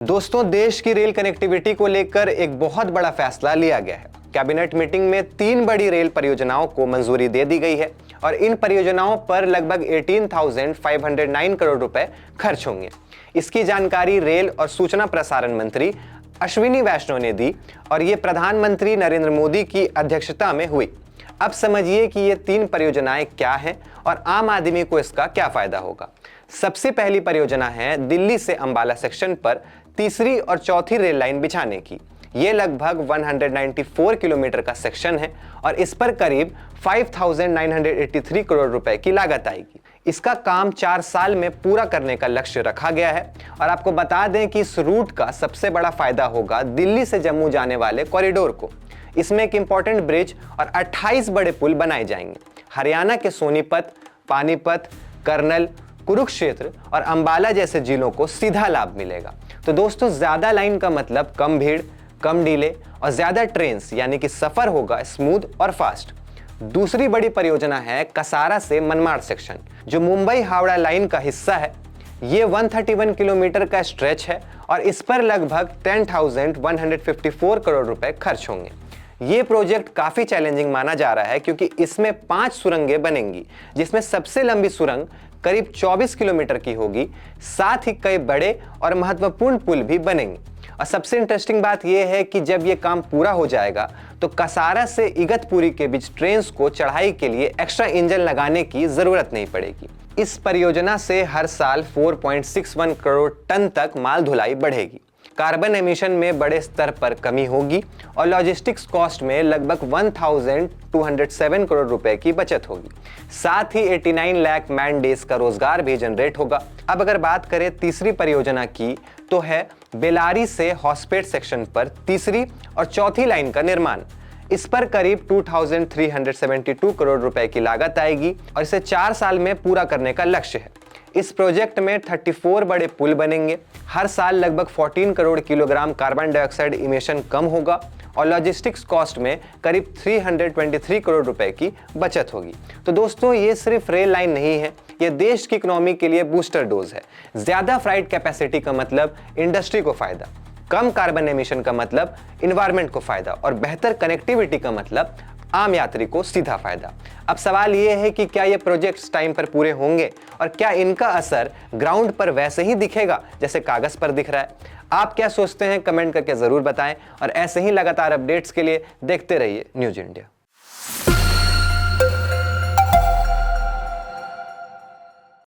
दोस्तों, देश की रेल कनेक्टिविटी को लेकर एक बहुत बड़ा फैसला लिया गया है। कैबिनेट मीटिंग में 3 बड़ी रेल परियोजनाओं को मंजूरी दे दी गई है और इन परियोजनाओं पर लगभग 18,509 करोड़ रुपए खर्च होंगे। इसकी जानकारी रेल और सूचना प्रसारण मंत्री अश्विनी वैष्णव ने दी और ये प्रधानमंत्री नरेंद्र मोदी की अध्यक्षता में हुई। अब समझिए कि ये 3 परियोजनाएं क्या हैं और आम आदमी को इसका क्या फायदा होगा। सबसे पहली परियोजना है दिल्ली से अंबाला सेक्शन पर तीसरी और चौथी रेल लाइन बिछाने की। ये लगभग 194 किलोमीटर का सेक्शन है और इस पर करीब 5,983 करोड़ रुपए की लागत आएगी। इसका काम 4 साल में पूरा करने का लक्ष्य रखा गया है और आपको बता दें कि इस रूट का सबसे बड़ा फायदा होगा दिल्ली से जम्मू जाने वाले कॉरिडोर को। इसमें एक इंपॉर्टेंट ब्रिज और 28 बड़े पुल बनाए जाएंगे। हरियाणा के सोनीपत, पानीपत, कर्नल, कुरुक्षेत्र और अंबाला जैसे जिलों को सीधा लाभ मिलेगा। तो दोस्तों, ज्यादा लाइन का मतलब कम भीड़, कम डिले और ज्यादा ट्रेन्स, यानी कि सफर होगा स्मूथ और फास्ट। दूसरी बड़ी परियोजना है कसारा से मनमाड़ सेक्शन, जो मुंबई हावड़ा लाइन का हिस्सा है। ये 131 किलोमीटर का स्ट्रेच है और इस पर लगभग 10,154 करोड़ रुपए खर्च होंगे। ये प्रोजेक्ट काफी चैलेंजिंग माना जा रहा है क्योंकि इसमें 5 सुरंगें बनेंगी, जिसमें सबसे लंबी सुरंग करीब 24 किलोमीटर की होगी। साथ ही कई बड़े और महत्वपूर्ण पुल भी बनेंगे। और सबसे इंटरेस्टिंग बात यह है कि जब यह काम पूरा हो जाएगा तो कसारा से इगतपुरी के बीच ट्रेन को चढ़ाई के लिए एक्स्ट्रा इंजन लगाने की जरूरत नहीं पड़ेगी। इस परियोजना से हर साल 4.61 करोड़ टन तक माल ढुलाई बढ़ेगी। कार्बन एमिशन में बड़े स्तर पर कमी होगी और लॉजिस्टिक्स कॉस्ट में लगभग 1,207 करोड़ रुपए की बचत होगी। साथ ही 89 लाख मैन डेज का रोजगार भी जनरेट होगा। अब अगर बात करें तीसरी परियोजना की, तो है बेलारी से हॉस्पेट सेक्शन पर तीसरी और चौथी लाइन का निर्माण। इस पर करीब 2,372 करोड़ रुपए की लागत आएगी और इसे 4 साल में पूरा करने का लक्ष्य है। इस प्रोजेक्ट में 34 बड़े पुल बनेंगे। हर साल लगभग 14 crore kilogram carbon dioxide emission कम होगा और लॉजिस्टिक्स कॉस्ट में करीब 323 करोड़ रुपए की बचत होगी। तो दोस्तों, ये सिर्फ रेल लाइन नहीं है, ये देश की इकोनॉमी के लिए बूस्टर डोज है। ज्यादा फ्राइट कैपेसिटी का मतलब इंडस्ट्री को फायदा, कम कार्बन एमिशन का मतलब इन्वायरमेंट को फायदा और बेहतर कनेक्टिविटी का मतलब आम यात्री को सीधा फायदा। अब सवाल यह है कि क्या ये प्रोजेक्ट्स टाइम पर पूरे होंगे और क्या इनका असर ग्राउंड पर वैसे ही दिखेगा जैसे कागज पर दिख रहा है। आप क्या सोचते हैं, कमेंट करके जरूर बताएं और ऐसे ही लगातार अपडेट्स के लिए देखते रहिए न्यूज़ इंडिया।